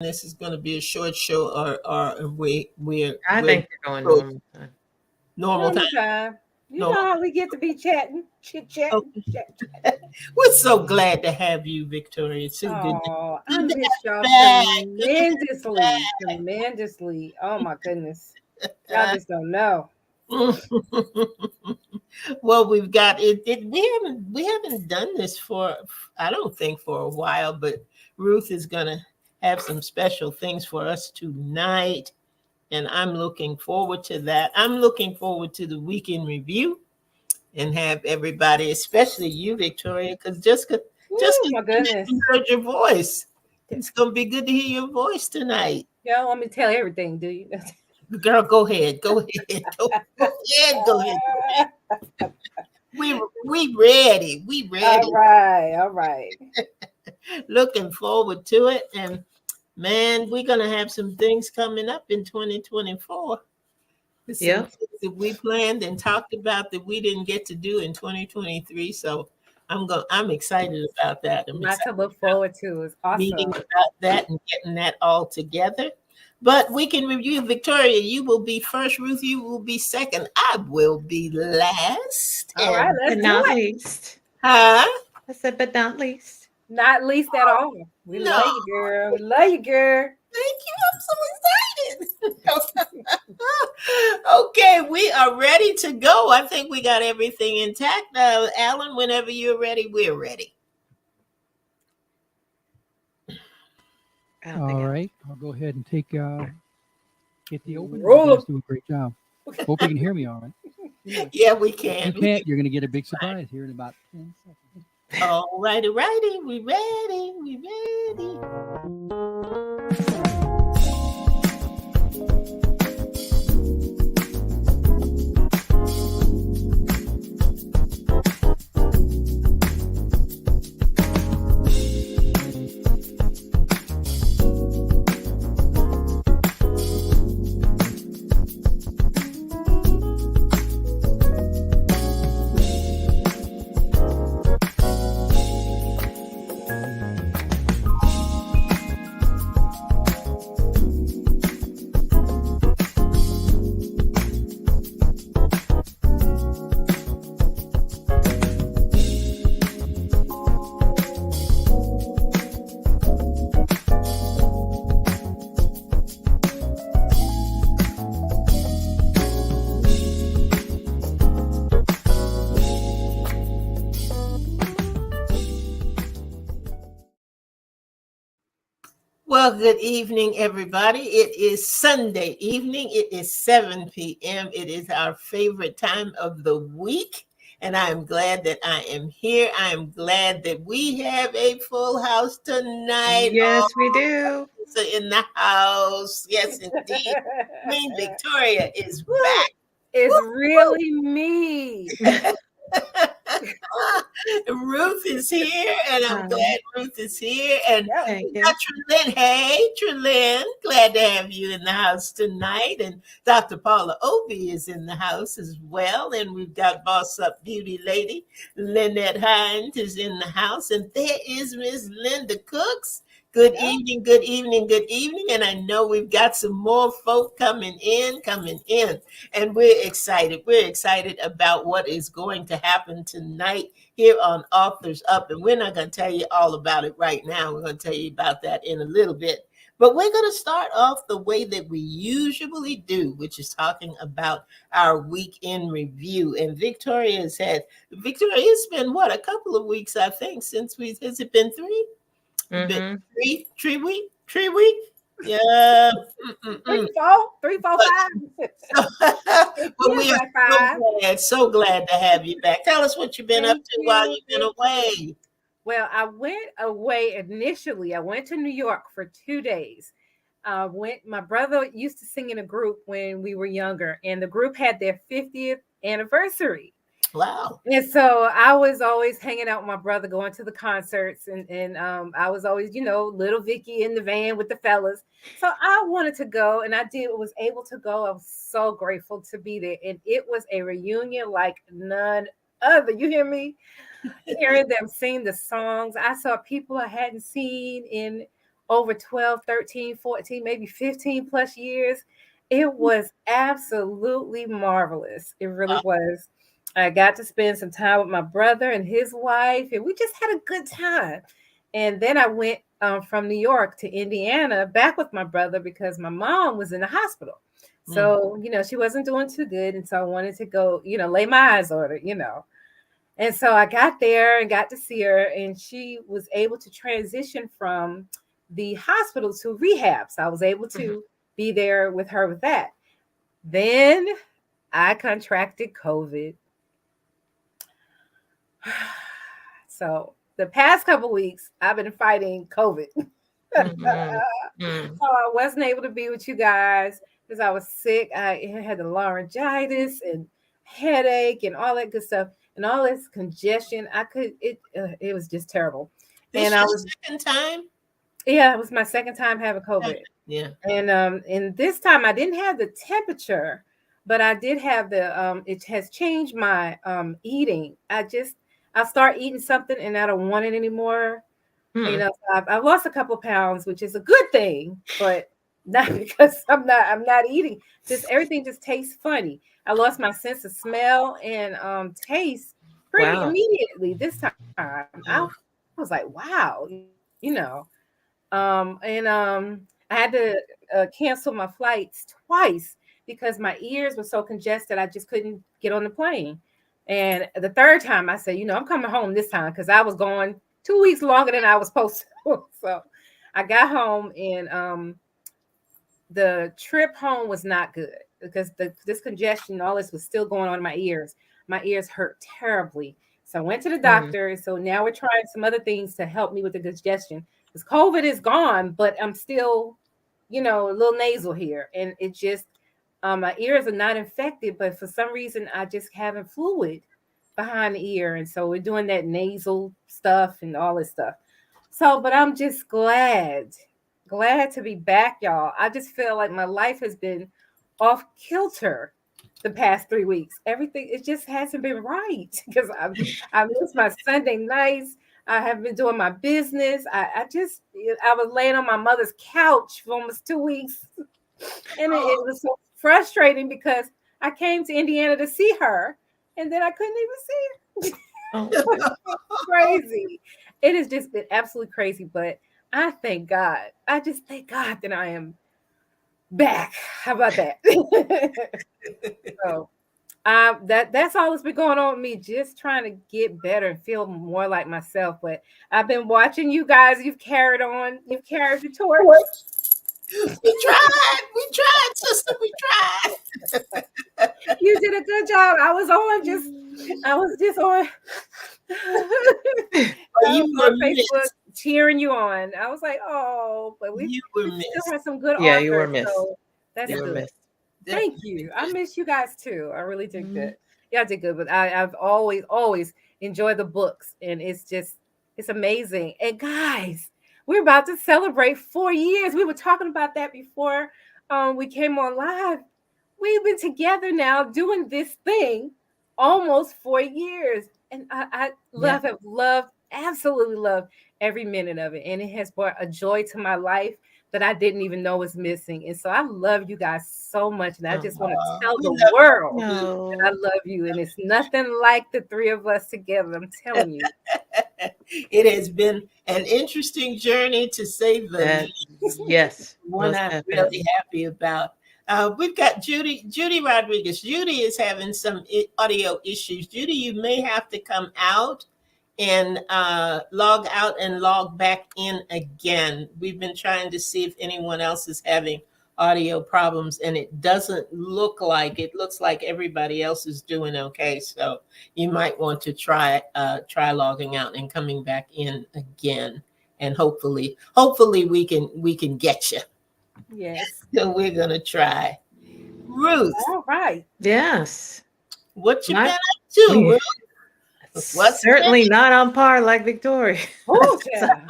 this is going to be a short show, or I we're think you're going normal time. normal time. Normal time. You Normal. know how we get to be chatting, chit Oh, chatting, chat. we're so glad to have you, Victoria. It's so Oh, I good to miss y'all have you back. Good to tremendously, tremendously. Oh my goodness, y'all just don't know. have you back. Well, we've got it, we haven't done this for, I don't think, for a while, but Ruth is gonna have some special things for us tonight, and I'm looking forward to that. I'm looking forward to the weekend review and have everybody, especially you, Victoria, because just Oh my because goodness. you heard your voice, it's gonna be good to hear your voice tonight. Y'all want me to tell everything, do you? Girl, go ahead, go ahead, go ahead. We ready, we All ready. right, all right. Looking forward to it, and man, we're gonna have some things coming up in 2024. Some Yep. things that we planned and talked about that we didn't get to do in 2023. So I'm excited about that. I'm Lot excited to look about forward to. It's meeting awesome. about that and getting that all together. But we can review. Victoria, you will be first. Ruth, you will be second. I will be last. All right, And But let's do not it. least. huh? I said, but not least. Not least at all. We No. love you, girl. We love you, girl. Thank you. I'm so excited. Okay, we are ready to go. I think we got everything intact. Alan, whenever you're ready, we're ready. I don't think All I. right, I'll go ahead and take get the open. You Roll guys 'em. do a great job. Hope you can hear me all right. Yeah, we If you can. can't, you're going to get a big surprise here in about 10 seconds. All righty, righty. We ready. We ready. Well, good evening, everybody. It is Sunday evening. It is 7 p.m. It is our favorite time of the week. And I am glad that I am here. I am glad that we have a full house tonight. Yes, we do. So in the house. Yes, indeed. Queen Victoria is Woo! back. It's really me. Ruth is here, and I'm Hi. glad Ruth is here. And Yep. Thank we you. got Trelyn. Hey, Trelyn. Glad to have you in the house tonight. And Dr. Paula Obi is in the house as well. And we've got Boss Up Beauty Lady Lynette Hines is in the house. And there is Miss Linda Cooks. Good Yep. evening, good evening, good evening. And I know we've got some more folk coming in. And we're excited. We're excited about what is going to happen tonight here on Authors Up. And we're not going to tell you all about it right now. We're going to tell you about that in a little bit. But we're going to start off the way that we usually do, which is talking about our week in review. And Victoria, it's been what, a couple of weeks, I think, has it been three? Been Mm-hmm. three week? Yeah. Mm-mm-mm. 3, 4, 5. It But feels we are like 5. so glad to have you back. Tell us what you've been up Thank to while you. you've been Thank you. away. Well, I went away initially. I went to New York for 2 days. My brother used to sing in a group when we were younger, and the group had their 50th anniversary. Wow. And so I was always hanging out with my brother, going to the concerts, and I was always, little Vicky in the van with the fellas. So I wanted to go, and I did. Was able to go. I was so grateful to be there, and it was a reunion like none other. You hear me? Hearing them sing the songs. I saw people I hadn't seen in over 12, 13, 14, maybe 15 plus years. It was absolutely marvelous. It really was. I got to spend some time with my brother and his wife, and we just had a good time. And then I went from New York to Indiana back with my brother because my mom was in the hospital. So, she wasn't doing too good. And so I wanted to go, lay my eyes on her. And so I got there and got to see her, and she was able to transition from the hospital to rehab. So I was able to be there with her with that. Then I contracted COVID. So the past couple weeks, I've been fighting COVID. So I wasn't able to be with you guys because I was sick. I had the laryngitis and headache and all that good stuff and all this congestion. It was just terrible. This your second time? Yeah, it was my second time having COVID. Yeah. And this time I didn't have the temperature, but I did have it has changed my eating. I start eating something and I don't want it anymore. So I've lost a couple of pounds, which is a good thing, but not because I'm not eating. Just everything just tastes funny. I lost my sense of smell and taste pretty immediately this time. I was like, wow, I had to cancel my flights twice because my ears were so congested. I just couldn't get on the plane. And the third time I said, I'm coming home this time because I was going 2 weeks longer than I was supposed to. So I got home and the trip home was not good because this congestion and all this was still going on in my ears. My ears hurt terribly. So I went to the doctor. So now we're trying some other things to help me with the congestion because COVID is gone, but I'm still, a little nasal here. And it just, my ears are not infected, but for some reason I just having fluid behind the ear. And so we're doing that nasal stuff and all this stuff. So, but I'm just glad to be back, y'all. I just feel like my life has been off kilter the past 3 weeks. Everything, it just hasn't been right because I missed my Sunday nights. I have been doing my business. I was laying on my mother's couch for almost 2 weeks. And it was so frustrating because I came to Indiana to see her and then I couldn't even see her. Crazy. It has just been absolutely crazy, but I thank God. I just thank God that I am back. How about that? So that's all that's been going on with me, just trying to get better and feel more like myself. But I've been watching you guys. You've carried on. You've carried the torch. We tried, sister. We tried. You did a good job. I was just on. You were on Facebook cheering you on. I was like, oh, but we still had some good authors. Yeah, you were missed. So that's good. Thank you. I miss you guys too. I really did good. Yeah, I did good. But I've always enjoyed the books, and it's amazing. And guys, we're about to celebrate 4 years. We were talking about that before we came on live. We've been together now doing this thing almost 4 years. And I absolutely love every minute of it. And it has brought a joy to my life that I didn't even know was missing. And so I love you guys so much. And I just want to tell the world that I love you. And it's nothing like the three of us together. I'm telling you. It has been an interesting journey, to say the least. Yes. One I'm really happy about. We've got Judy Rodriguez. Judy is having some audio issues. Judy, you may have to come out and log out and log back in again. We've been trying to see if anyone else is having audio problems, and it doesn't look like it. Looks like everybody else is doing okay. So you might want to try logging out and coming back in again, and hopefully we can get you. Yes. So we're gonna try. Ruth. All right. Yes. What you been up to, Ruth? What's certainly not on par like Victoria. Oh, yeah.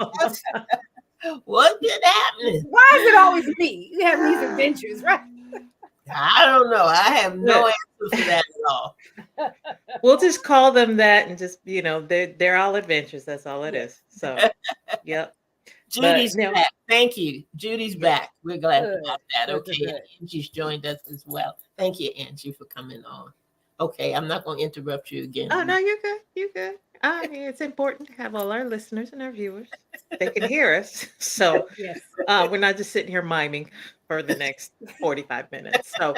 What's been happening? Why is it always me? You have these adventures, right? I don't know. I have no answer for that at all. We'll just call them that and just, they're all adventures. That's all it is. So, yep. Judy's no. back. Thank you. Judy's back. We're glad Good. about that. Good, Okay. good. Angie's joined us as well. Thank you, Angie, for coming on. Okay, I'm not going to interrupt you again. Oh no, you're good. You're good. I mean, it's important to have all our listeners and our viewers. They can hear us, so Yes. we're not just sitting here miming for the next 45 minutes. So,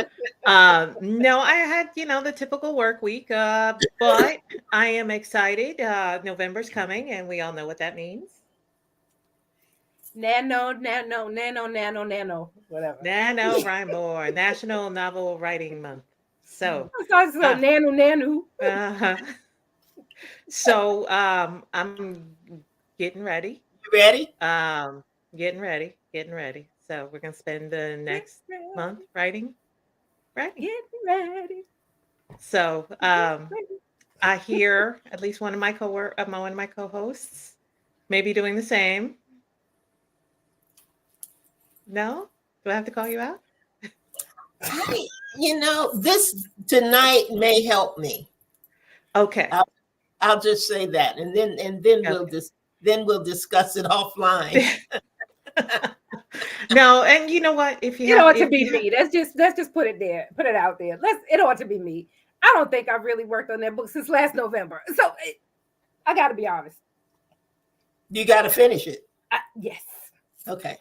no, I had the typical work week, but I am excited. November's coming, and we all know what that means. Nano, whatever. NaNoWriMo, National Novel Writing Month. So, So nano. uh, so I'm getting ready. You ready? Getting ready. So we're gonna spend the next month writing. Getting ready. So I hear at least one of my one of my co-hosts maybe doing the same. No? Do I have to call you out? This tonight may help me. Okay. I'll just say that, and then we'll discuss it offline. No, and you know what? If it ought to be me. Let's just put it there. Put it out there. It ought to be me. I don't think I've really worked on that book since last November. So I got to be honest. You got to finish it. Yes. Okay.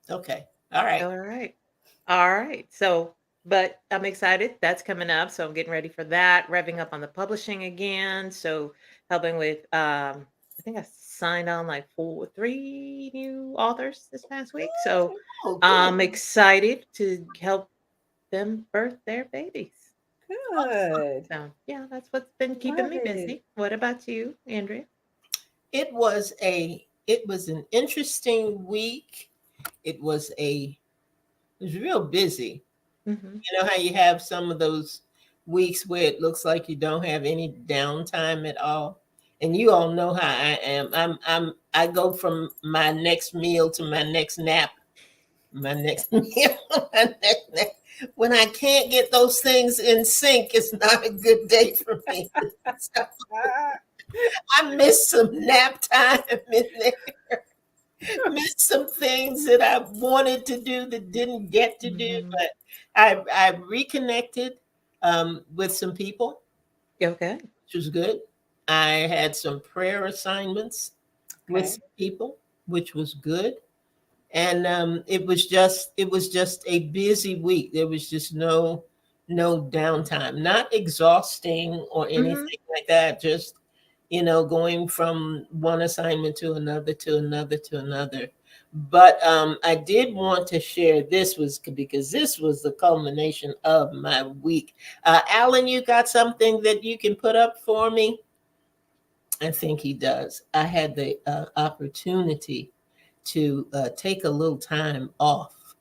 All right. So, but I'm excited. That's coming up. So I'm getting ready for that. Revving up on the publishing again. So helping with, I think I signed on like 3 new authors this past week. So I'm excited to help them birth their babies. Good. So yeah, that's what's been keeping me busy. What about you, Andrea? It was an interesting week. It was real busy. Mm-hmm. You know how you have some of those weeks where it looks like you don't have any downtime at all, and you all know how I am. I go from my next meal to my next nap. My next meal, my next nap. When I can't get those things in sync, it's not a good day for me. So, I missed some nap time in there. Missed some things that I wanted to do that didn't get to do, but I reconnected with some people. Okay. Which was good. I had some prayer assignments with some people, which was good. And it was just a busy week. There was just no downtime, not exhausting or anything like that. Just going from one assignment to another to another to another. But I did want to share because this was the culmination of my week. Alan, you got something that you can put up for me? I think he does. I had the opportunity to take a little time off.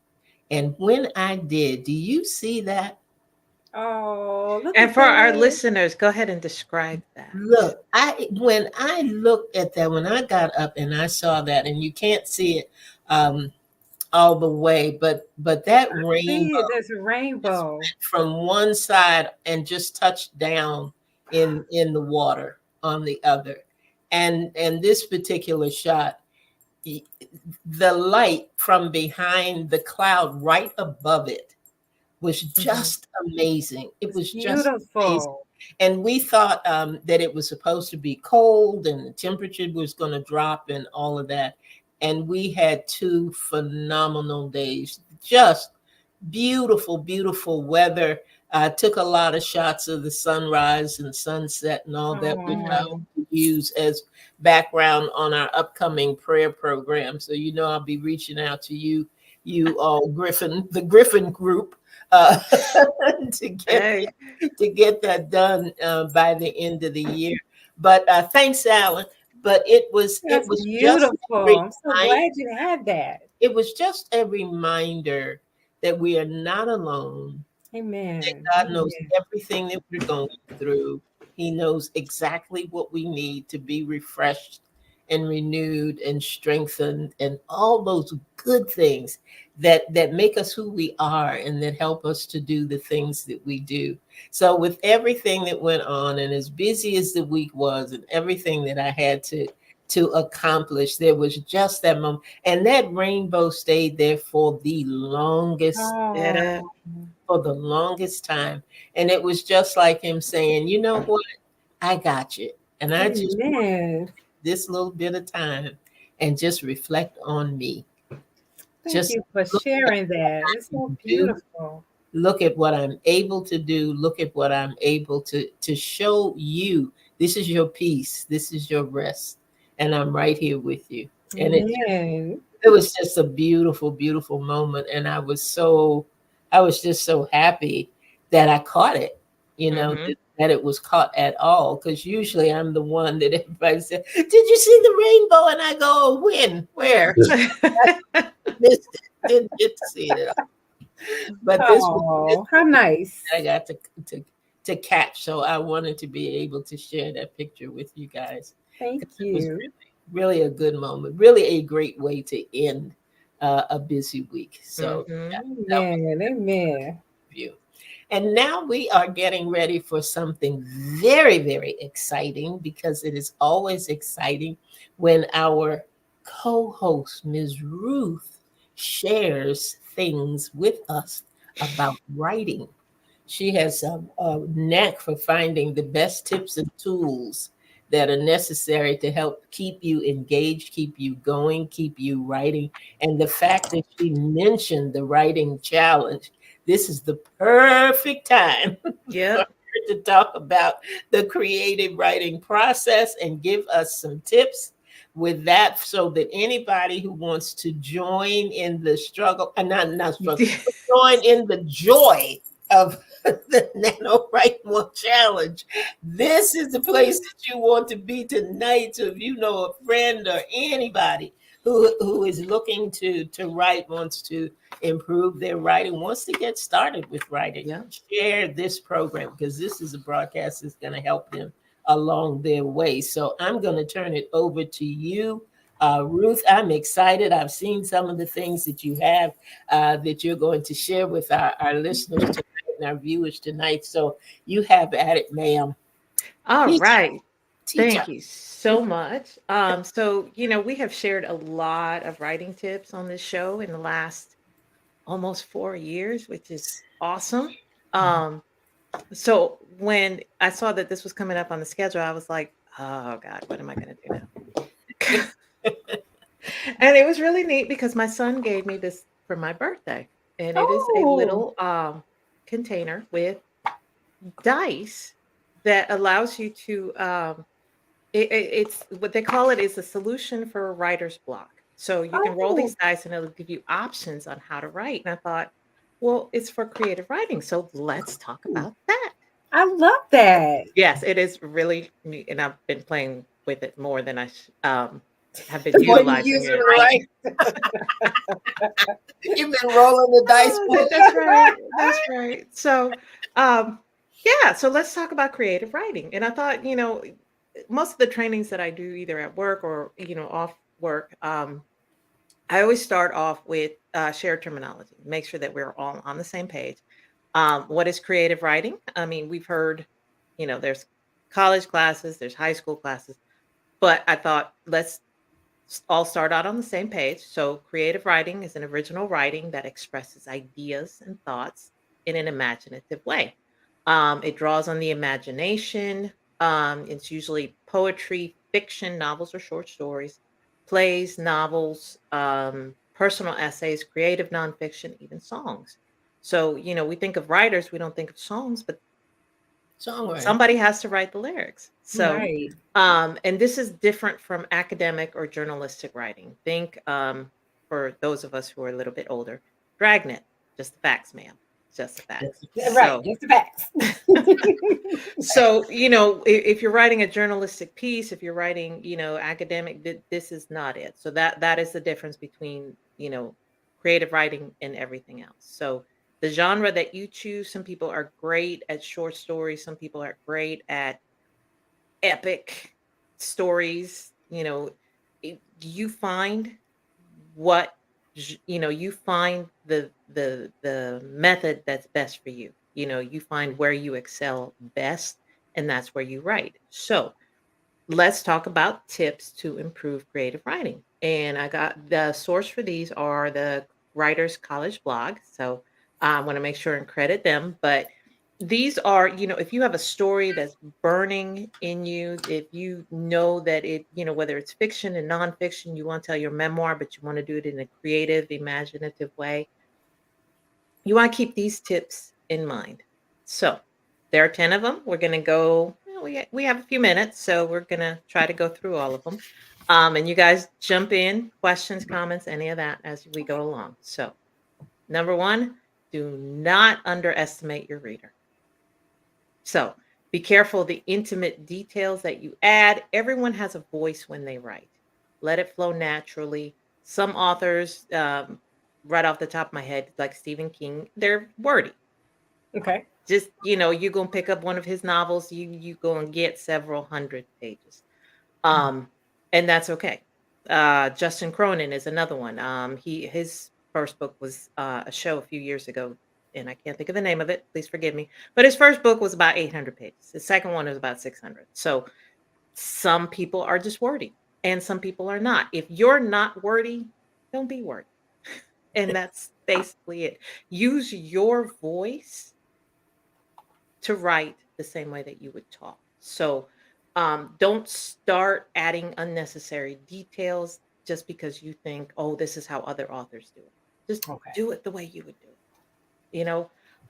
And when I did, do you see that? Oh, look. And for our listeners, go ahead and describe that. Look, when I looked at that, when I got up and I saw that, and you can't see it all the way, but that rainbow, there's a rainbow from one side and just touched down in the water on the other. And this particular shot, the light from behind the cloud right above it was just amazing. It was beautiful. Just amazing. And we thought that it was supposed to be cold and the temperature was going to drop and all of that. And we had 2 phenomenal days, just beautiful, beautiful weather. I took a lot of shots of the sunrise and sunset and all that, which I will use as background on our upcoming prayer program. So, I'll be reaching out to you all, the Griffin group, to get that done by the end of the year. But thanks, Alan. But it was beautiful. I'm so glad you had that. It was just a reminder that we are not alone. Amen. That God knows everything that we're going through. He knows exactly what we need to be refreshed and renewed and strengthened and all those good things that make us who we are and that help us to do the things that we do. So with everything that went on and as busy as the week was and everything that I had to to accomplish. There was just that moment. And that rainbow stayed there for the longest, That, Oh, for the longest time. And it was just like him saying, you know what? I got you. And I just want amen. this little bit of time and just reflect on me. Thank Just you for look at sharing that. It's what so I do. beautiful. Look at what I'm able to do. Look at what I'm able to show you. This is your peace. This is your rest. And I'm right here with you. And Amen. it was just a beautiful, beautiful moment. And I was just so happy that I caught it, mm-hmm. that it was caught at all. Because usually I'm the one that everybody said, did you see the rainbow? And I go, oh, when? Where? Missed it. Didn't get to see it at all. But this Oh, how nice. I got to catch. So I wanted to be able to share that picture with you guys. Thank It was you. really, really a good moment. Really a great way to end a busy week. So Mm-hmm. that was Amen. Amen. you. And now we are getting ready for something very, very exciting, because it is always exciting when our co-host, Ms. Ruth, shares things with us about writing. She has a knack for finding the best tips and tools that are necessary to help keep you engaged, keep you going, keep you writing. And the fact that she mentioned the writing challenge, this is the perfect time for Yep. her to talk about the creative writing process and give us some tips with that, so that anybody who wants to join in the struggle, not struggle, join in the joy of the NaNoWriMo More Challenge. This is the place that you want to be tonight. So if you know a friend or anybody who is looking to write, wants to improve their writing, wants to get started with writing, Yeah. share this program, because this is a broadcast that's going to help them along their way. So I'm going to turn it over to you. Ruth, I'm excited. I've seen some of the things that you have that you're going to share with our listeners tonight and our viewers tonight. So you have at it, ma'am. All Teach, right. teacher. Thank you so much. So, we have shared a lot of writing tips on this show in the last almost 4 years, which is awesome. Um, so when I saw that this was coming up on the schedule, I was like, oh God, what am I going to do now? And it was really neat because my son gave me this for my birthday. And it is a Oh, little container with dice that allows you to it's what they call it is a solution for writer's block. So you can roll oh, these dice and it'll give you options on how to write. And I thought, well, it's for creative writing. So let's talk about that. I love that. Yes, it is really neat. And I've been playing with it more than have been Boy, you utilizing use it it. right. You've been rolling the dice. Oh, that's right. That's right. So, yeah, so let's talk about creative writing. And I thought, most of the trainings that I do either at work or, off work, I always start off with shared terminology, make sure that we're all on the same page. What is creative writing? I mean, we've heard, there's college classes, there's high school classes, but I thought let's all start out on the same page. So, creative writing is an original writing that expresses ideas and thoughts in an imaginative way. It draws on the imagination. It's usually poetry, fiction, novels or short stories, plays, novels, personal essays, creative nonfiction, even songs. So, we think of writers, we don't think of songs, but Songwriting. somebody has to write the lyrics. So, Right. and this is different from academic or journalistic writing. Think, for those of us who are a little bit older, Dragnet, just the facts, ma'am, just the facts. Yeah, right. So, Just the facts. so if you're writing a journalistic piece, if you're writing, academic, this is not it. So that is the difference between creative writing and everything else. So the genre that you choose, some people are great at short stories, some people are great at epic stories. You find what you find the method that's best for you. You find where you excel best, and that's where you write. So let's talk about tips to improve creative writing. And I got the source for these are the Writers College blog. So I want to make sure and credit them. But these are, if you have a story that's burning in you, if you know that it, whether it's fiction and nonfiction, you want to tell your memoir, but you want to do it in a creative, imaginative way, you want to keep these tips in mind. So there are 10 of them. We're going to go, we have a few minutes, so we're going to try to go through all of them. And you guys jump in, questions, comments, any of that as we go along. So, number one, do not underestimate your reader. So be careful of the intimate details that you add. Everyone has a voice when they write. Let it flow naturally. Some authors, right off the top of my head, like Stephen King, they're wordy. Okay. Just, you're going to pick up one of his novels, you going to get several hundred pages. And that's okay. Justin Cronin is another one. His first book was a show a few years ago, and I can't think of the name of it. Please forgive me. But his first book was about 800 pages. His second one is about 600. So some people are just wordy, and some people are not. If you're not wordy, don't be wordy. And that's basically it. Use your voice to write the same way that you would talk. So don't start adding unnecessary details just because you think, oh, this is how other authors do it. Just Okay. do it the way you would do it.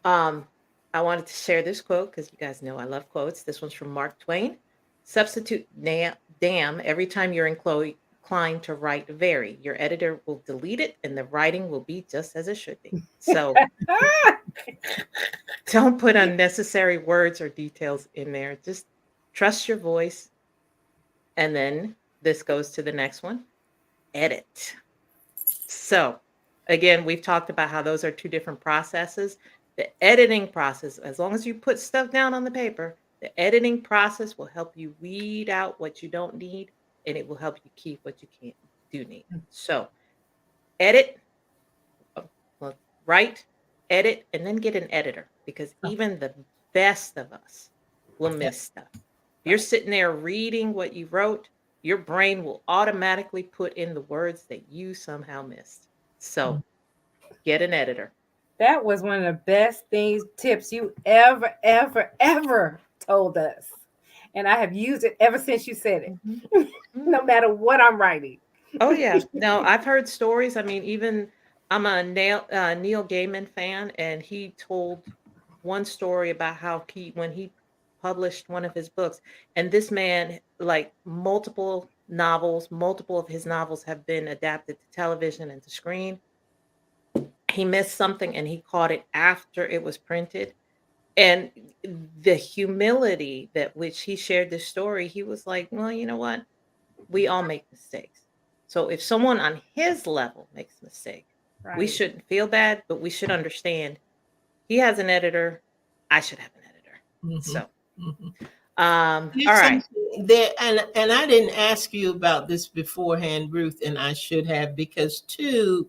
I wanted to share this quote because you guys know I love quotes. This one's from Mark Twain. Substitute damn every time you're inclined to write very. Your editor will delete it and the writing will be just as it should be. So don't put unnecessary words or details in there. Just trust your voice. And then this goes to the next one, edit. So again, we've talked about how those are two different processes. The editing process, as long as you put stuff down on the paper, the editing process will help you weed out what you don't need, and it will help you keep what you do need. So edit, write, edit, and then get an editor, because even the best of us will miss stuff. If you're sitting there reading what you wrote, your brain will automatically put in the words that you somehow missed. So get an editor. That was one of the best tips you ever told us. And I have used it ever since you said it, no matter what I'm writing. Oh, yeah. No, I've heard stories. I mean, even I'm a Neil Gaiman fan, and he told one story about how when he published one of his books, and this man, like multiple of his novels have been adapted to television and to screen. He missed something and he caught it after it was printed. And the humility that which he shared this story, he was like, well, you know what? We all make mistakes. So if someone on his level makes a mistake, we shouldn't feel bad, but we should understand he has an editor. I should have an editor. So, all right. There, and I didn't ask you about this beforehand, Ruth, and I should have, because two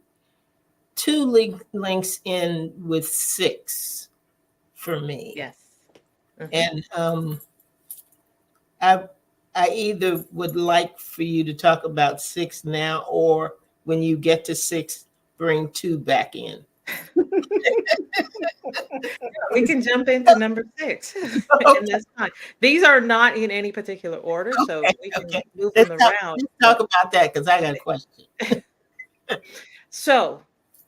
links in with 6 for me. Yes. And I either would like for you to talk about 6 now, or when you get to 6, bring 2 back in. We can jump into number 6. Okay. And that's fine. These are not in any particular order, so we can move them around. Let's talk about that, because I got a question. So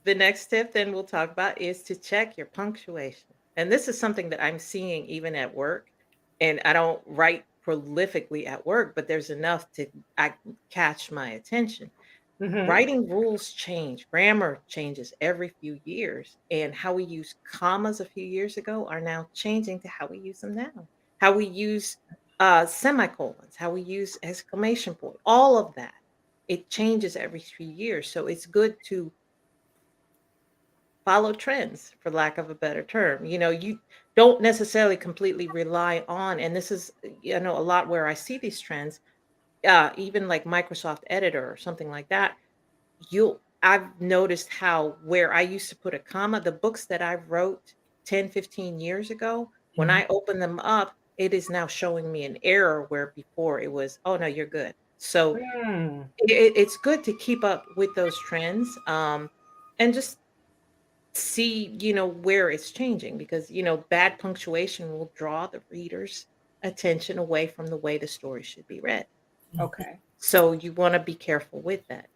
the next tip then we'll talk about is to check your punctuation. And this is something that I'm seeing even at work. And I don't write prolifically at work, but there's enough to catch my attention. Writing rules change. Grammar changes every few years. And how we use commas a few years ago are now changing to how we use them now. How we use semicolons, how we use exclamation point, all of that. It changes every few years. So it's good to follow trends, for lack of a better term. You don't necessarily completely rely on, and this is, a lot where I see these trends, even like Microsoft Editor or something like that. I've noticed how where I used to put a comma, the books that I wrote 10, 15 years ago, when I open them up, it is now showing me an error where before it was, oh no, you're good. So it's good to keep up with those trends, and just see, where it's changing, because, bad punctuation will draw the reader's attention away from the way the story should be read. Okay. So you want to be careful with that.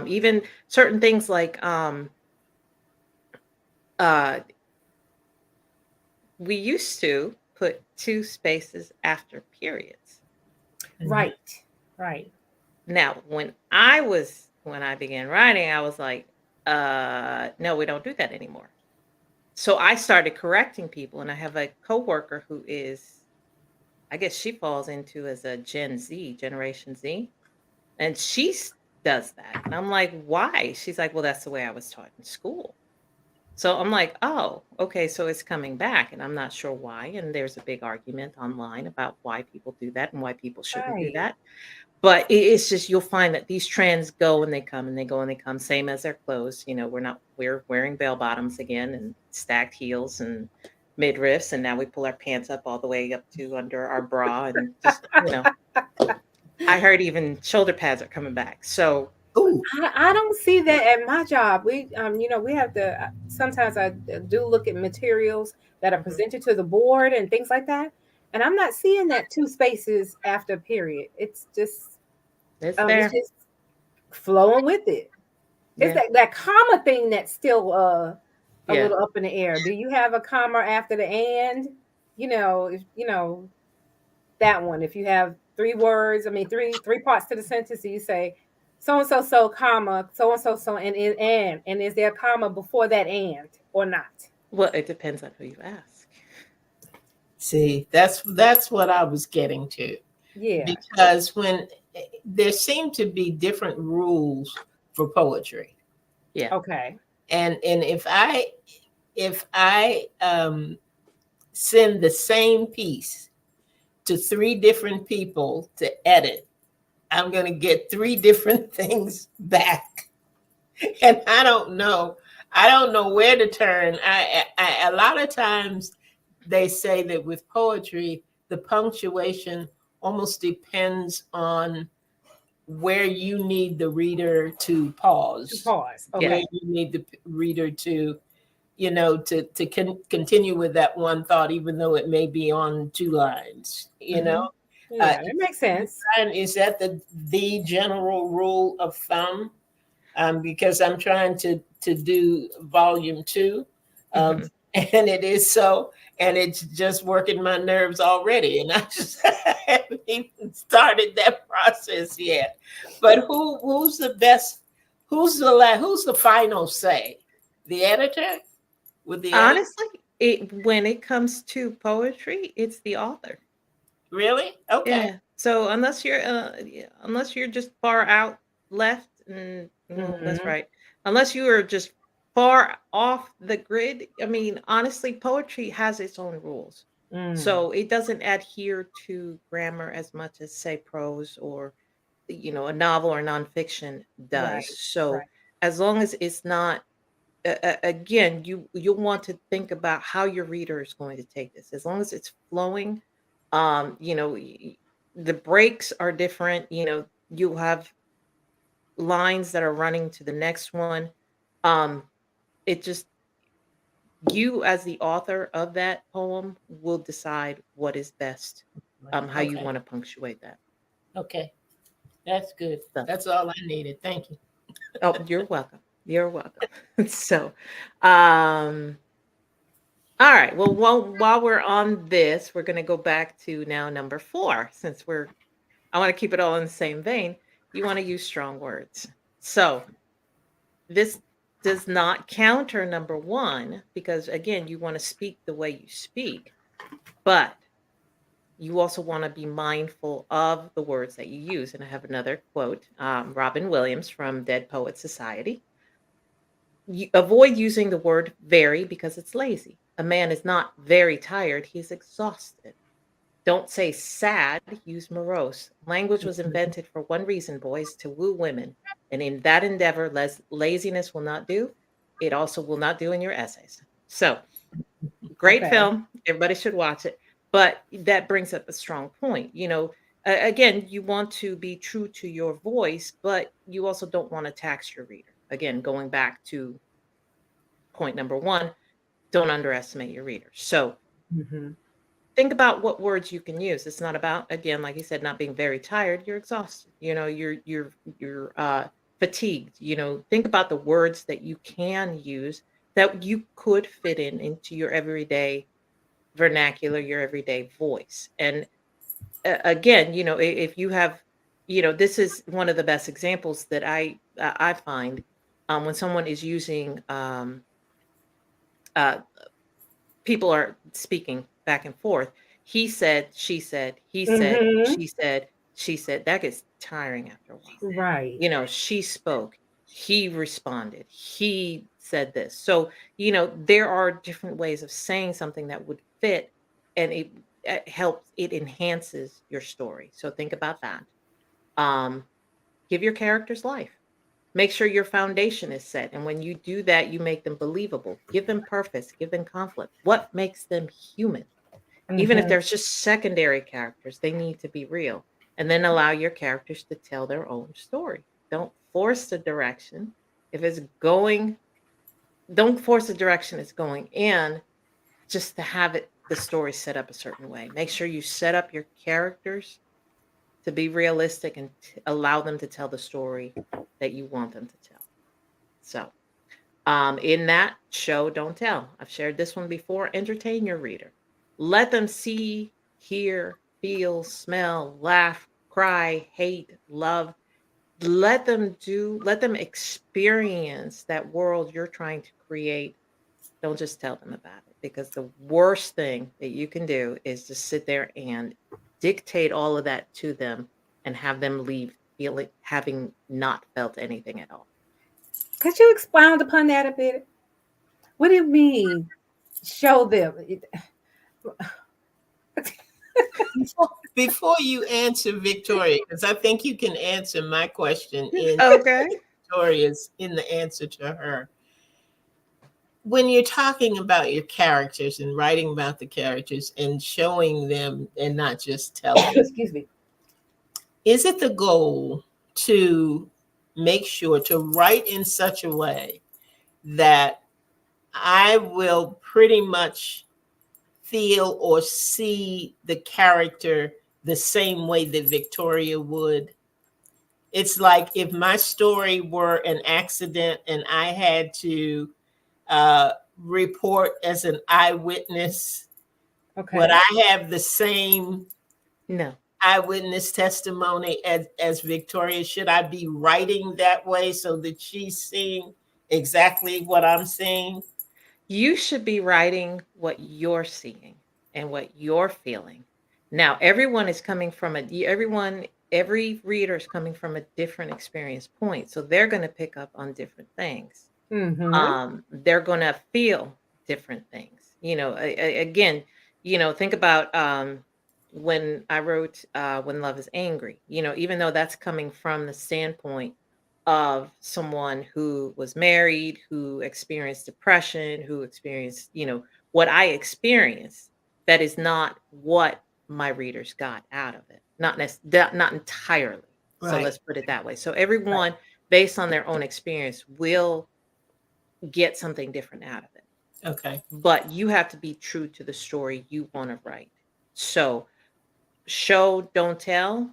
Even certain things like uh, we used to put two spaces after periods. Right. Right. Now, when I began writing, I was like, no, we don't do that anymore. So I started correcting people, and I have a coworker who is, I guess she falls into as a Generation Z, and does that. And I'm like, why? She's like, well, that's the way I was taught in school. So I'm like, oh, okay, so it's coming back, and I'm not sure why. And there's a big argument online about why people do that and why people shouldn't do Right. that. But it's just, you'll find that these trends go and they come and they go and they come, same as their clothes. We're wearing bell bottoms again and stacked heels and midriffs, and now we pull our pants up all the way up to under our bra, and just, I heard even shoulder pads are coming back. So Ooh. I don't see that at my job. We we have to sometimes I do look at materials that are presented to the board and things like that. And I'm not seeing that two spaces after a period. It's just it's there. it's just flowing with it. It's Yeah. that comma thing that's still a Yeah. little up in the air. Do you have a comma after the and? If that one. If you have three words, three parts to the sentence, so you say so and so comma so and so and is there a comma before that and or not? Well, it depends on who you ask. See, that's what I was getting to. Yeah. Because when there seem to be different rules for poetry. Yeah. Okay. And if I send the same piece to three different people to edit, I'm going to get three different things back. And I don't know where to turn. I a lot of times they say that with poetry, the punctuation almost depends on where you need the reader to pause. Pause. Yeah. Where Okay. you need the reader to, continue with that one thought, even though it may be on two lines. Yeah, it makes sense. And is that the general rule of thumb? Because I'm trying to do volume 2, Mhm. and it is so, and it's just working my nerves already, and I just haven't even started that process yet. But who's the best? Who's the final say? The editor? With the editor? Honestly, when it comes to poetry, it's the author. Really? Okay. Yeah. So unless you're just far out left, and that's right. Unless you are just far off the grid, honestly, poetry has its own rules. So it doesn't adhere to grammar as much as, say, prose or a novel or nonfiction does. Right, So right. as long as it's not, again, you'll want to think about how your reader is going to take this. As long as it's flowing, the breaks are different. You have lines that are running to the next one. It just, you as the author of that poem will decide what is best, how you Okay. want to punctuate that. Okay. That's good. So- That's all I needed. Thank you. Oh, you're welcome. You're welcome. So, all right. Well, while we're on this, we're going to go back to now number 4, since I want to keep it all in the same vein. You want to use strong words. So this does not counter number 1, because again, you want to speak the way you speak, but you also want to be mindful of the words that you use. And I have another quote, Robin Williams from Dead Poets Society. Avoid using the word very, because it's lazy. A man is not very tired, he's exhausted. Don't say sad, use morose. Language was invented for one reason, boys, to woo women. And in that endeavor, laziness will not do. It also will not do in your essays. So, great Okay. film. Everybody should watch it. But that brings up a strong point. Again, you want to be true to your voice, but you also don't want to tax your reader. Again, going back to point number one, don't underestimate your readers. So Mhm. think about what words you can use. It's not about, again, like you said, not being very tired. You're exhausted. You're fatigued. Think about the words that you can use that you could fit into your everyday vernacular, your everyday voice. And again, if you have, this is one of the best examples that I find when someone is using uh, people are speaking back and forth. He said, she said, he said, Mhm. she said. That gets tiring after a while. Right. She spoke, he responded, he said this. So, there are different ways of saying something that would fit, and it helps, it enhances your story. So think about that. Um, Give your characters life. Make sure your foundation is set. And when you do that, you make them believable. Give them purpose, give them conflict. What makes them human? Even if Mhm. there's just secondary characters, they need to be real. And then allow your characters to tell their own story. Don't force the direction. If it's going, don't force the direction it's going in, just to have the story set up a certain way. Make sure you set up your characters to be realistic and allow them to tell the story that you want them to tell. So, in that show, don't tell. I've shared this one before. Entertain your reader. Let them see, hear, feel, smell, laugh, cry, hate, love. Let them experience that world you're trying to create. Don't just tell them about it, because the worst thing that you can do is just sit there and dictate all of that to them and have them leave feeling having not felt anything at all. Could you expound upon that a bit? What do you mean? Show them. Before you answer Victoria, because I think you can answer my question in Okay. Victoria's in the answer to her. When you're talking about your characters and writing about the characters and showing them and not just telling, Excuse me. is it the goal to make sure to write in such a way that I will pretty much feel or see the character the same way that Victoria would? It's like if my story were an accident and I had to report as an eyewitness, would Okay. I have the same No. eyewitness testimony as Victoria? Should I be writing that way so that she's seeing exactly what I'm seeing? You should be writing what you're seeing and what you're feeling. Now, everyone is coming from every reader is coming from a different experience point. So they're going to pick up on different things. Mhm. They're going to feel different things. Again, think about when I wrote When Love is Angry, even though that's coming from the standpoint of someone who was married, who experienced depression, who experienced, what I experienced, that is not what my readers got out of it. Not entirely. So Right. let's put it that way. So everyone, based on their own experience, will get something different out of it. Okay. But you have to be true to the story you want to write. So show, don't tell.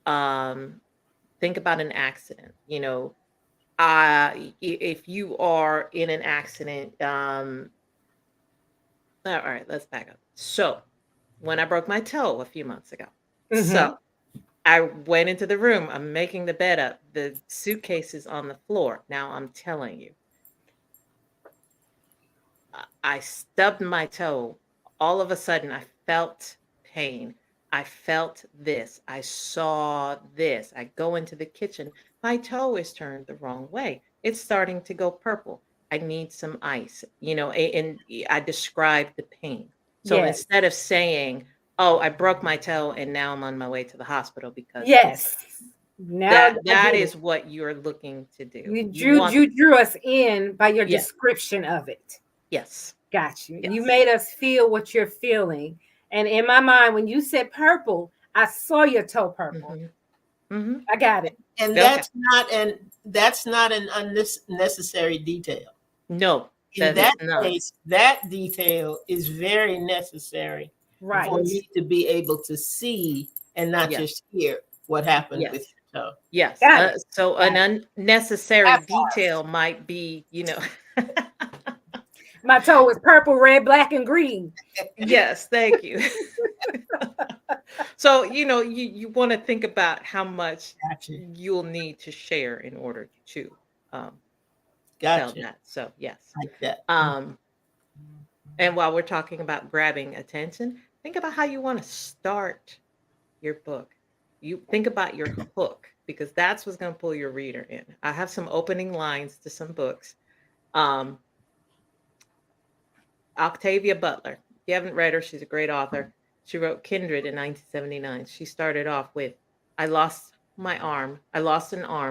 Um, think about an accident. If you are in an accident, all right, let's back up. So when I broke my toe a few months ago, Mhm. so I went into the room. I'm making the bed up. The suitcase is on the floor. Now I'm telling you, I stubbed my toe. All of a sudden, I felt pain. I felt this. I saw this. I go into the kitchen. My toe is turned the wrong way. It's starting to go purple. I need some ice. I described the pain. So Yes. instead of saying, "Oh, I broke my toe and now I'm on my way to the hospital because of this," Yes. Now I that get it. is what you're looking to do. You You drew want, you drew us in by your yes, description of it. yes, Got you. You yes. made us feel what you're feeling. And in my mind, when you said purple, I saw your toe purple. I got it. And Okay. that's not an unnecessary detail. No, In that that is not. case, that detail is very necessary Right. for me to be able to see and not Yes. just hear what happened Yes. with your toe. Yes. Got it. So Got an unnecessary That part. detail might be, My toe was purple, red, black, and green. Yes, thank you. So, you want to think about how much Gotcha. you'll need to share in order to tell Gotcha. that. So, yes. Like that. And while we're talking about grabbing attention, think about how you want to start your book. You think about your hook, because that's what's going to pull your reader in. I have some opening lines to some books. Octavia Butler. If you haven't read her, she's a great author. She wrote Kindred in 1979. She started off with, I lost an arm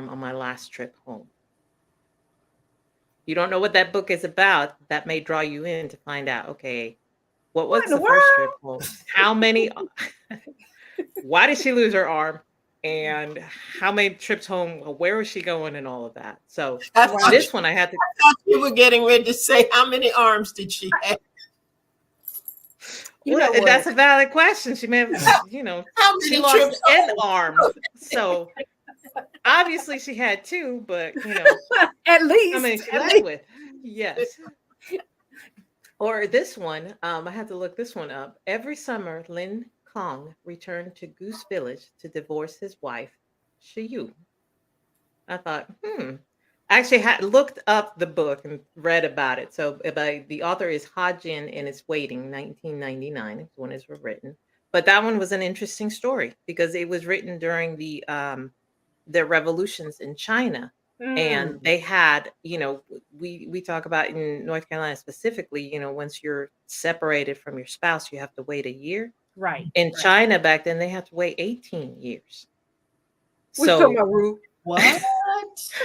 on my last trip home. You don't know what that book is about. That may draw you in to find out, okay, what was in the the first trip home? How many, why did she lose her arm? And how many trips home? Where was she going and all of that? So I thought, this one I had to, I thought you were getting ready to say how many arms did she have? You know what? that's a valid question. She may have, How she many lost trips an home? arm. So obviously she had two, but At least. how many she at left least. with? Yes. Or this one, I had to look this one up. Every summer, Lin Kong returned to Goose Village to divorce his wife, Shiyu. I thought, I actually had looked up the book and read about it. So the author is Ha Jin, and it's Waiting, 1999, when it was written. But that one was an interesting story because it was written during the revolutions in China. And they had, we talk about in North Carolina specifically, once you're separated from your spouse, you have to wait a year. Right. In China back then, they had to wait 18 years. We're So, talking about Rue. What?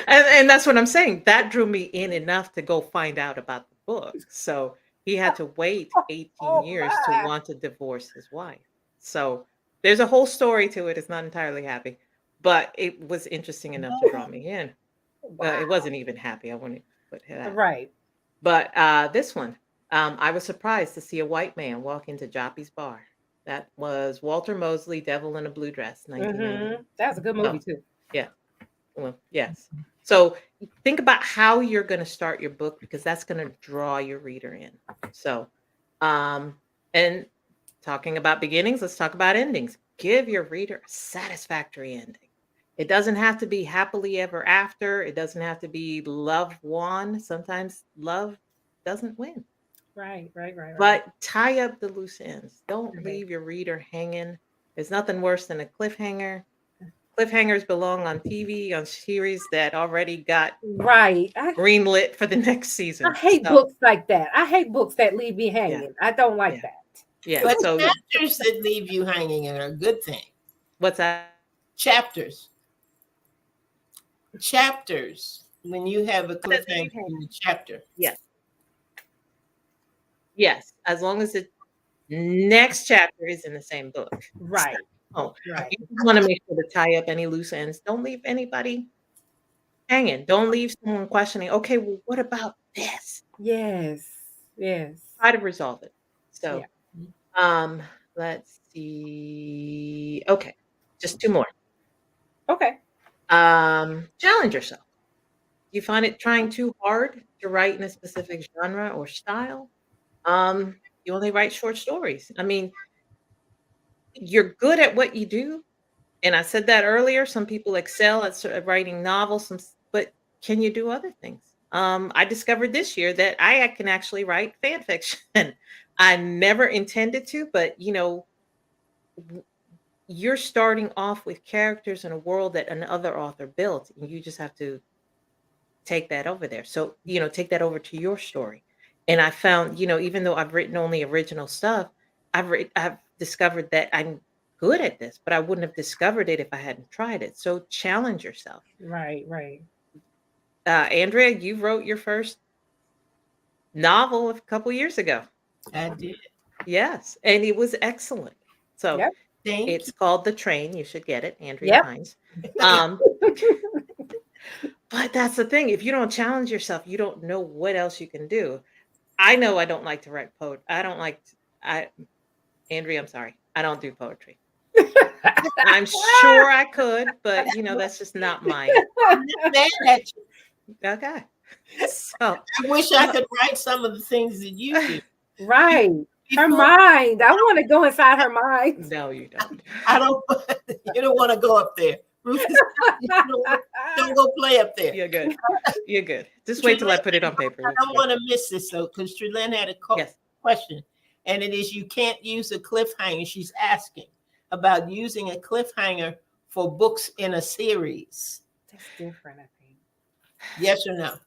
and that's what I'm saying. That drew me in enough to go find out about the book. So he had to wait 18 years to my. want to divorce his wife. So there's a whole story to it. It's not entirely happy, but it was interesting enough to draw me in. It wasn't even happy. I wouldn't put that. Right. But this one, I was surprised to see a white man walk into Joppy's bar. That was Walter Mosley, Devil in a Blue Dress, 1990. That was a good movie too. Yeah. Well, yes. So think about how you're going to start your book, because that's going to draw your reader in. So, and talking about beginnings, let's talk about endings. Give your reader a satisfactory ending. It doesn't have to be happily ever after. It doesn't have to be love won. Sometimes love doesn't win. Right. But tie up the loose ends. Don't Right. leave your reader hanging. There's nothing worse than a cliffhanger. Cliffhangers belong on TV, on series that already got Right. greenlit for the next season. I hate So, books like that. I hate books that leave me hanging. I don't like Yeah. that. Yeah. But So chapters that leave you hanging are a good thing. what's that? Chapters. When you have a cliffhanger in the chapter. Yes. As long as the next chapter is in the same book. Right. Oh, Right. you want to make sure to tie up any loose ends. Don't leave anybody hanging. Don't leave someone questioning, okay, well, what about this? Yes. Try to resolve it. So, let's see. Okay, just two more. Okay. Challenge yourself. Do you find it trying too hard to write in a specific genre or style? You only write short stories. I mean, you're good at what you do. And I said that earlier. Some people excel at writing novels, but can you do other things? I discovered this year that I can actually write fan fiction. I never intended to, but you're starting off with characters in a world that another author built, and you just have to take that over there. So, take that over to your story. And I found, even though I've written only original stuff, I've discovered that I'm good at this, but I wouldn't have discovered it if I hadn't tried it. So challenge yourself. Right. Andrea, you wrote your first novel a couple years ago. I did. Yes, and it was excellent. So Yep. Thank it's called The Train. You should get it, Andrea Yep. Hines. you. But that's the thing. If you don't challenge yourself, you don't know what else you can do. I know I don't like to write poetry. I don't like I Andrea, I'm sorry. I don't do poetry. I'm sure I could, but that's just not my I'm not mad at you. okay. So I wish I could write some of the things that you do. Right. Her Before, mind. I want to go inside her mind. no, you don't. I don't. You don't want to go up there, Rufus. You don't go play up there. You're good. You're good. Just wait till I put it on paper. I don't want to miss this though, because Trelyn had a Yes. question, and it is you can't use a cliffhanger. She's asking about using a cliffhanger for books in a series. That's different, I think. Yes or no?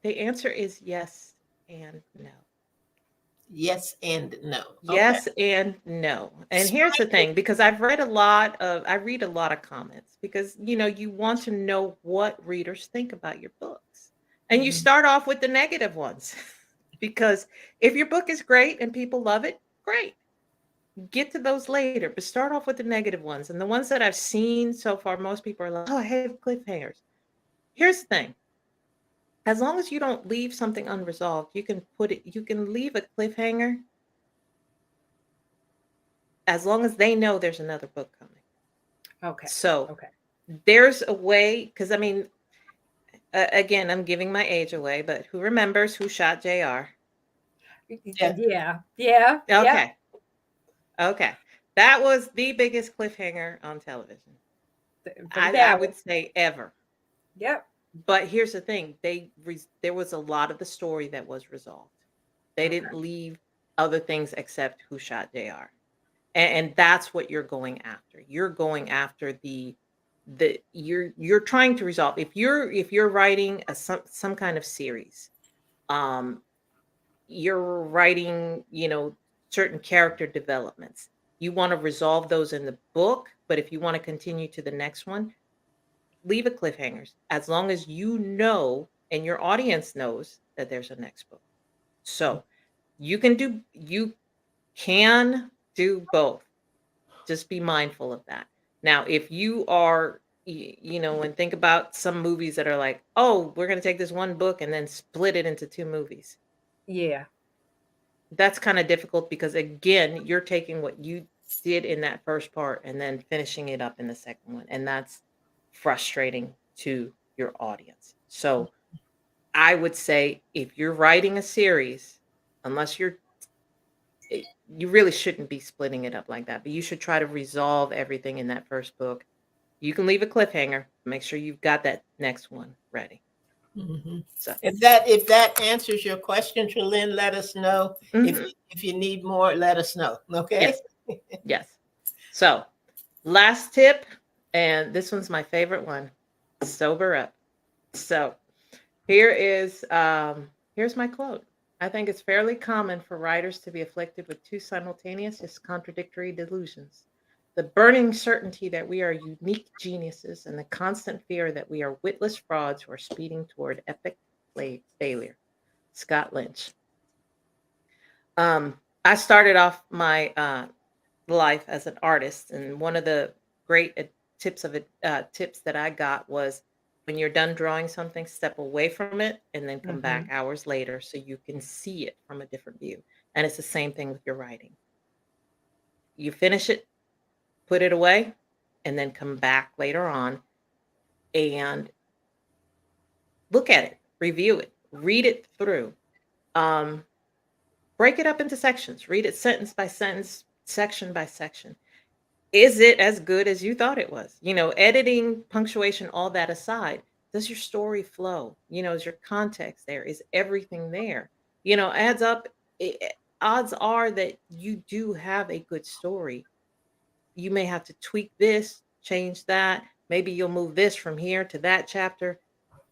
The answer is yes and no. Yes and no. Yes and no. And here's the thing, because I read a lot of comments because you want to know what readers think about your books. And you Mhm. start off with the negative ones. Because if your book is great and people love it, great. Get to those later, but start off with the negative ones. And the ones that I've seen so far, most people are like, "Oh, I hate cliffhangers." Here's the thing. As long as you don't leave something unresolved, you can leave a cliffhanger as long as they know there's another book coming. Okay. So Okay. there's a way, because I mean, again, I'm giving my age away, but who remembers Who Shot JR? Yeah. Yeah. Okay. Okay. That was the biggest cliffhanger on television. I would say ever. Yep. But here's the thing, there was a lot of the story that was resolved. They didn't leave other things except Who Shot JR. And that's what you're going after. You're going after you're trying to resolve. If you're writing some kind of series, you're writing, certain character developments. You want to resolve those in the book, but if you want to continue to the next one, leave a cliffhangers as long as you know and your audience knows that there's a next book. So you can do both. Just be mindful of that. Now, if you are, and think about some movies that are like, oh, we're going to take this one book and then split it into 2 movies. Yeah. That's kind of difficult because, again, you're taking what you did in that first part and then finishing it up in the second one. And that's frustrating to your audience. So I would say if you're writing a series, unless you really shouldn't be splitting it up like that, but you should try to resolve everything in that first book. You can leave a cliffhanger. Make sure you've got that next one ready. Mhm. So If that answers your question, Trelyn, let us know. Mhm. If you need more, let us know. Okay. Yes. Yes. So last tip, and this one's my favorite one: sober up. So here's my quote. I think it's fairly common for writers to be afflicted with 2 simultaneous, just contradictory delusions: the burning certainty that we are unique geniuses and the constant fear that we are witless frauds who are speeding toward epic failure. Scott Lynch. I started off my life as an artist, and one of the great tips that I got was, when you're done drawing something, step away from it and then come back hours later so you can see it from a different view. And it's the same thing with your writing. You finish it, put it away, and then come back later on and look at it, review it, read it through. Break it up into sections, read it sentence by sentence, section by section. Is it as good as you thought it was? Editing, punctuation, all that aside, does your story flow? Is your context there? Is everything there? Adds up. Odds are that you do have a good story. You may have to tweak this, change that. Maybe you'll move this from here to that chapter,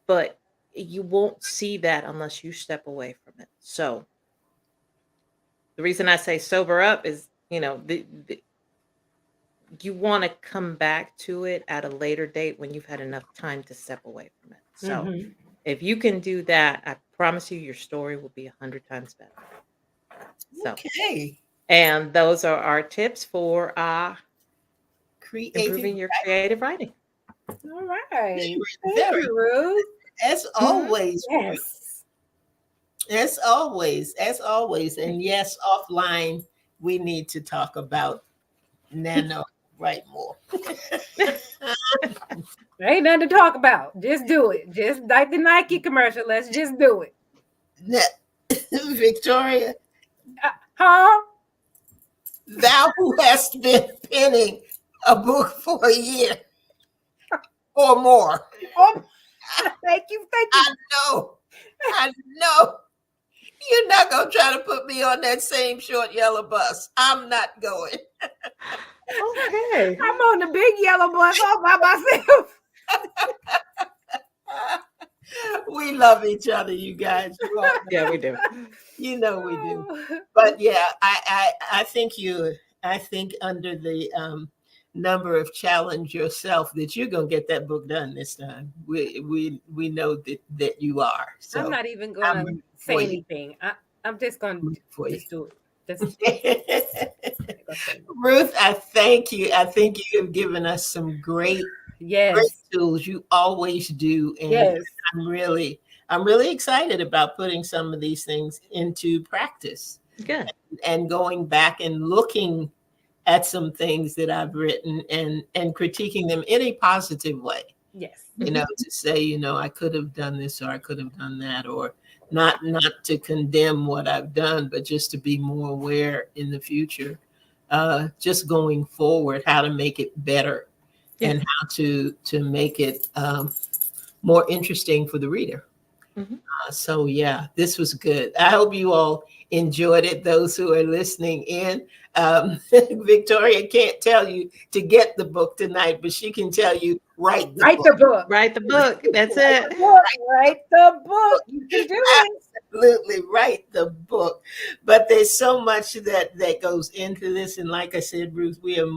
but you won't see that unless you step away from it. So the reason I say sober up is, you want to come back to it at a later date when you've had enough time to step away from it. So if you can do that, I promise you your story will be 100 times better. So, Okay. and those are our tips for Creative. improving your creative writing. All right. Thank Very. you, Ruth. As always. Yes. As always. And yes, offline, we need to talk about Nano right more. There ain't nothing to talk about. Just do it. Just like the Nike commercial. Let's just do it. Victoria, Huh? thou who hast been penning a book for a year or more. Oh, thank you. Thank you. I know. You're not going to try to put me on that same short yellow bus. I'm not going. Okay. I'm on the big yellow bus all by myself. We love each other, you guys. Yeah, we do. You know we do. But yeah, I think I think under the number of challenge yourself that you're gonna get that book done this time. We know that you are. So I'm not even gonna rooting say for you. anything. I'm just gonna For you. just do it. Just Ruth, I thank you. I think you have given us some great yes. tools. You always do, and Yes. I'm really excited about putting some of these things into practice Good. and going back and looking at some things that I've written and critiquing them in a positive way. Yes. You know, to say, you know, I could have done this or I could have done that, or not to condemn what I've done, but just to be more aware in the future, just going forward, how to make it better and how to make it more interesting for the reader. Mhm. So yeah, this was good. I hope you all enjoyed it. Those who are listening in, Victoria can't tell you to get the book tonight, but she can tell you write the book. The book. Write the book. That's it. Write the book. You can do it. Absolutely, write the book. But there's so much that goes into this, and like I said, Ruth, we are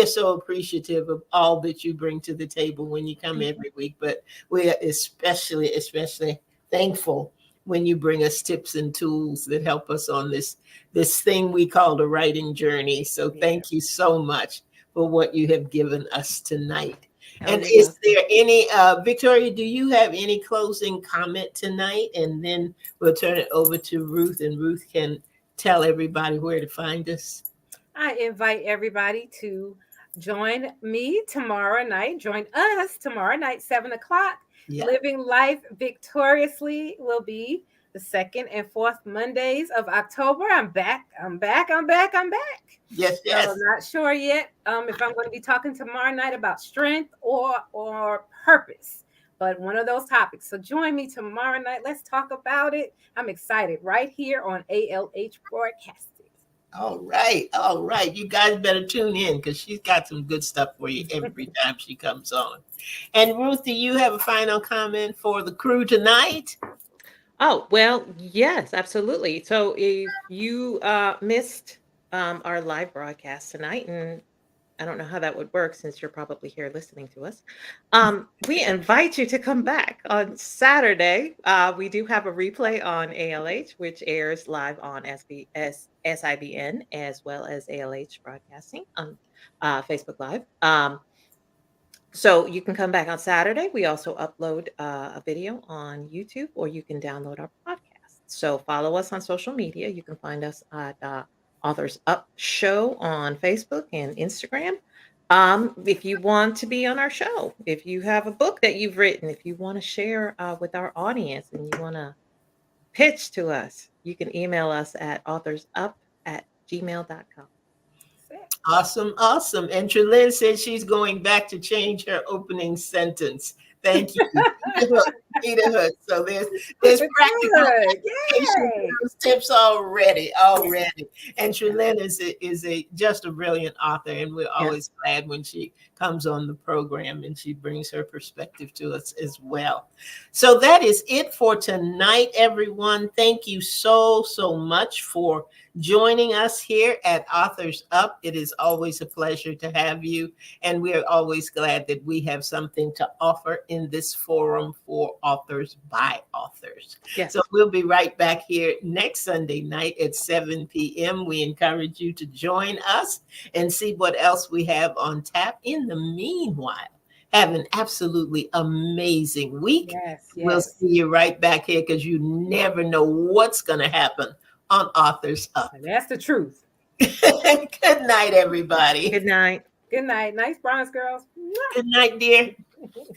so appreciative of all that you bring to the table when you come every week. But we are especially thankful when you bring us tips and tools that help us on this thing we call the writing journey. So thank you so much for what you have given us tonight. And is there any, Victoria, do you have any closing comment tonight? And then we'll turn it over to Ruth, and Ruth can tell everybody where to find us. I invite everybody to join me tomorrow night. Join us tomorrow night, 7:00. Yeah. Living Life Victoriously will be the 2nd and 4th Mondays of October. I'm back. Yes. So I'm not sure yet if I'm going to be talking tomorrow night about strength or purpose, but one of those topics. So join me tomorrow night. Let's talk about it. I'm excited right here on ALH Broadcasting. All right. You guys better tune in because she's got some good stuff for you every time she comes on. And Ruth, do you have a final comment for the crew tonight? Oh, well, yes, absolutely. So if you missed our live broadcast tonight, and I don't know how that would work since you're probably here listening to us, we invite you to come back on Saturday. We do have a replay on ALH, which airs live on SIBN as well as ALH Broadcasting on Facebook Live. So you can come back on Saturday. We also upload a video on YouTube, or you can download our podcast. So follow us on social media. You can find us at Authors Up Show on Facebook and Instagram. If you want to be on our show, if you have a book that you've written, if you want to share with our audience and you want to pitch to us, you can email us at authorsup@gmail.com. Awesome. And Trelynn says she's going back to change her opening sentence. Thank you. Peter Hood. So there's practical tips already. And Trelynn is just a brilliant author, and we're always glad when she comes on the program and she brings her perspective to us as well. So that is it for tonight, everyone. Thank you so much for joining us here at Authors Up. It is always a pleasure to have you, and we are always glad that we have something to offer in this forum for authors by authors. Yes. So we'll be right back here next Sunday night at 7 p.m. We encourage you to join us and see what else we have on tap. In the meanwhile, have an absolutely amazing week. Yes, We'll yes. see you right back here because you never know what's going to happen on Authors Up. And that's the truth. Good night, everybody. Good night. Good night. Nice bronze girls. Good night, dear.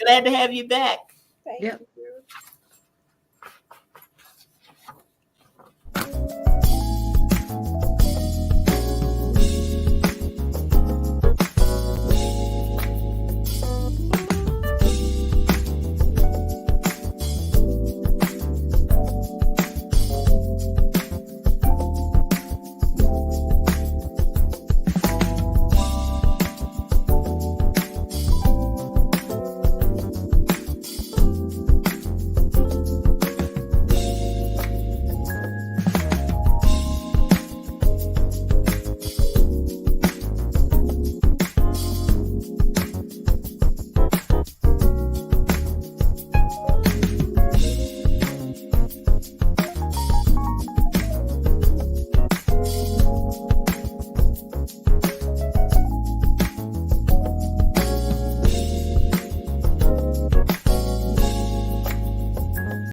Glad to have you back. Thank Yep. you.